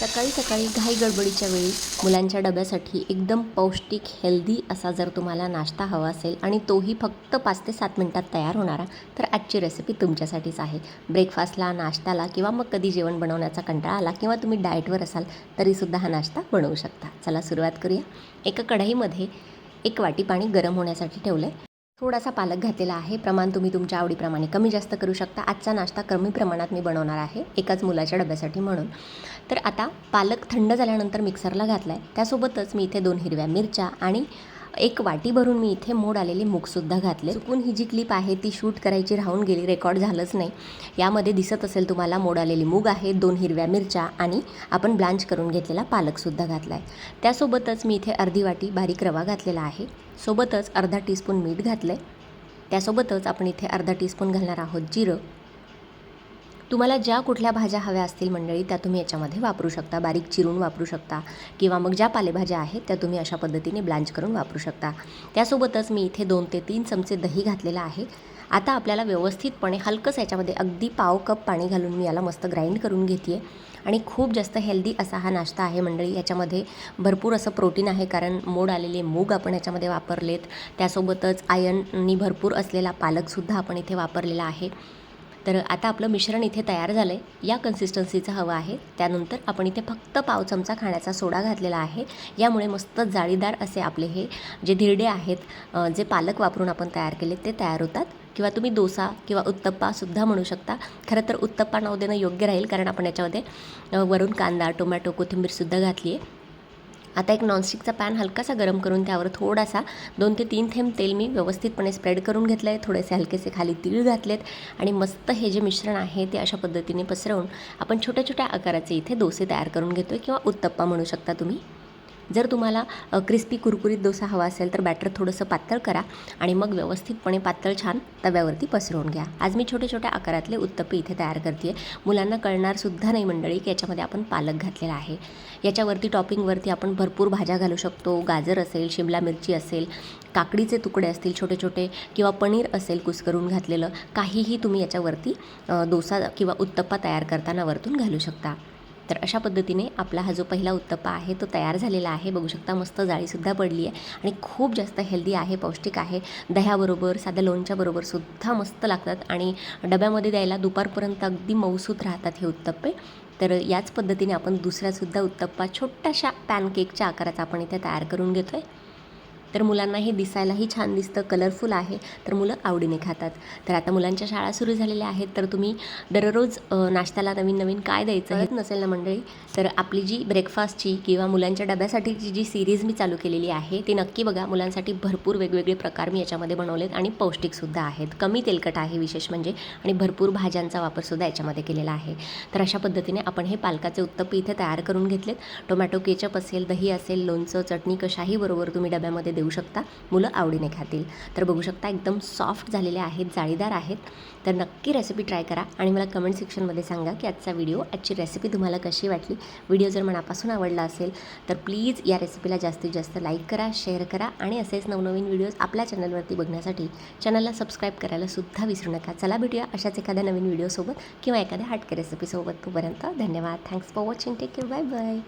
सकाळी सकाळी घाई गडबडीच्या वेळी मुलांच्या डब्यासाठी एकदम पौष्टिक हेल्दी असा जर तुम्हाला नाश्ता हवा असेल आणि तोही फक्त 5 ते 7 मिनिटात तयार होणारा, तर आजची रेसिपी तुमच्यासाठीच आहे. ब्रेकफास्टला, नाश्त्याला किंवा मग कधी जेवण बनवण्याचा कंटाळा आला किंवा तुम्ही डाएटवर असाल तरीसुद्धा हा नाश्ता बनवू शकता. चला सुरुवात करूया. एका कढईमध्ये 1 वाटी पाणी गरम होण्यासाठी ठेवलं आहे. थोडासा पालक घातलेला आहे. प्रमाण तुम्ही तुमच्या आवडीप्रमाणे कमी जास्त करू शकता. आजचा नाश्ता कमी प्रमाणात मी बनवणार आहे, एकाच मुलाच्या डब्यासाठी म्हणून. तर आता पालक थंड झाल्यानंतर मिक्सरला घातला आहे. त्यासोबतच मी इथे 2 हिरव्या मिरच्या आणि 1 वाटी भरून मी इथे मोड आलेले मूगसुद्धा घातले. चुकून ही जी क्लिप आहे ती शूट करायची राहून गेली, रेकॉर्ड झालंच नाही. यामध्ये दिसत असेल तुम्हाला मोड आलेली मूग आहे, 2 हिरव्या मिरच्या आणि आपण ब्लांच करून घेतलेला पालकसुद्धा घातला आहे. त्यासोबतच मी इथे अर्धी वाटी बारीक रवा घातलेला आहे. सोबतच अर्धा टीस्पून मीठ घातलं आहे. त्यासोबतच आपण इथे अर्धा टीस्पून घालणार आहोत जिरं. तुम्हाला ज्या कुठल्या भाज्या हव्या असतील मंडळी त्या तुम्ही याच्यामध्ये वापरू शकता, बारीक चिरून वापरू शकता किंवा मग ज्या पालेभाज्या आहेत त्या तुम्ही अशा पद्धतीने ब्लांच करून वापरू शकता. त्यासोबतच मी इथे 2 ते 3 चमचे दही घातलेलं आहे. आता आपल्याला व्यवस्थितपणे हलकंसं याच्यामध्ये अगदी पाव कप पाणी घालून मी याला मस्त ग्राइंड करून घेते आहे. आणि खूप जास्त हेल्दी असा हा नाश्ता आहे मंडळी. याच्यामध्ये भरपूर असं प्रोटीन आहे, कारण मोड आलेले मूग आपण याच्यामध्ये वापरलेत. त्यासोबतच आयर्ननी भरपूर असलेला पालकसुद्धा आपण इथे वापरलेला आहे. तर आता आपलं मिश्रण इथे तयार झालं आहे. या कन्सिस्टन्सीचं हवं आहे. त्यानंतर आपण इथे फक्त पाव चमचा खाण्याचा सोडा घातलेला आहे. यामुळे मस्त जाळीदार असे आपले हे जे धिरडे आहेत, जे पालक वापरून आपण तयार केले ते तयार होतात. किंवा तुम्ही डोसा किंवा उत्तप्पासुद्धा म्हणू शकता. खरं तर उत्तप्पा नाव देणं योग्य राहील, कारण आपण याच्यामध्ये वरून कांदा, टोमॅटो, कोथिंबीरसुद्धा घातली आहे. आता एक नॉनस्टिकचा पॅन हलकासा गरम करून त्यावर थोडासा 2 ते 3 थेंब तेल मी व्यवस्थितपणे स्प्रेड करून घेतलं आहे. थोडेसे हलकेसे खाली तीळ घातलेत आणि मस्त हे जे मिश्रण आहे ते अशा पद्धतीने पसरवून आपण छोट्या छोट्या आकाराचे इथे डोसे तयार करून घेतो आहे किंवा उत्तप्पा म्हणू शकता तुम्ही. जर तुम्हाला क्रिस्पी कुरकुरीत डोसा हवा असेल तर बॅटर थोडंसं पातळ करा आणि मग व्यवस्थितपणे पातळ छान तव्यावरती पसरवून घ्या. आज मी छोटे छोट्या आकारातले उत्तप्पे इथे तयार करते आहे. मुलांना कळणारसुद्धा नाही मंडळी की याच्यामध्ये आपण पालक घातलेला आहे. याच्यावरती टॉपिंगवरती आपण भरपूर भाज्या घालू शकतो. गाजर असेल, शिमला मिरची असेल, काकडीचे तुकडे असतील छोटे छोटे किंवा पनीर असेल कुस्करून घातलेलं, काहीही तुम्ही याच्यावरती डोसा किंवा उत्तप्पा तयार करताना वरतून घालू शकता. तर अशा पद्धतीने आपला हा जो पहिला उत्तप्पा आहे तो तयार झालेला आहे. बघू शकता मस्त जाळीसुद्धा पडली आहे आणि खूप जास्त हेल्दी आहे, पौष्टिक आहे. दह्याबरोबर, साध्या लोणच्याबरोबर सुद्धा मस्त लागतात आणि डब्यामध्ये द्यायला दुपारपर्यंत अगदी मऊसूत राहतात हे उत्तप्पे. तर याच पद्धतीने आपण दुसऱ्यासुद्धा उत्तप्पा छोट्याशा पॅनकेकच्या आकाराचा आपण इथे तयार करून घेतो आहे. तर मुलांनाही दिसायलाही छान दिसतं, कलरफुल आहे, तर मुलं आवडीने खातात. तर आता मुलांच्या शाळा सुरू झालेल्या आहेत, तर तुम्ही दररोज नाश्त्याला नवीन नवीन काय द्यायचं हे नसेल ना मंडळी, तर आपली जी ब्रेकफास्टची किंवा मुलांच्या डब्यासाठीची जी सिरीज मी चालू केलेली आहे ती नक्की बघा. मुलांसाठी भरपूर वेगवेगळे प्रकार मी याच्यामध्ये बनवलेत आणि पौष्टिकसुद्धा आहेत. कमी तेलकट आहे विशेष म्हणजे, आणि भरपूर भाज्यांचा वापरसुद्धा याच्यामध्ये केलेला आहे. तर अशा पद्धतीने आपण हे पालकाचे उत्तप्पे इथे तयार करून घेतलेत. टोमॅटो केचप असेल, दही असेल, लोणचं, चटणी कशाही बरोबर तुम्ही डब्यामध्ये देऊ शकता, मुलं आवडीने खातील. तर बघू शकता एकदम सॉफ्ट झालेले आहेत, जाळीदार आहेत. तर नक्की रेसिपी ट्राय करा आणि मला कमेंट सेक्शनमध्ये सांगा की आजची रेसिपी तुम्हाला कशी वाटली. व्हिडिओ जर मनापासून आवडला असेल तर प्लीज या रेसिपीला जास्तीत जास्त लाईक करा, शेअर करा आणि असेच नवनवीन व्हिडिओज आपल्या चॅनलवरती बघण्यासाठी चॅनलला सबस्क्राईब करायला सुद्धा विसरू नका. चला भेटूया अशाच एखाद्या नवीन व्हिडिओसोबत किंवा एखाद्या हटके रेसिपीसोबत. तोपर्यंत धन्यवाद. Thanks for watching. Take care. Bye bye.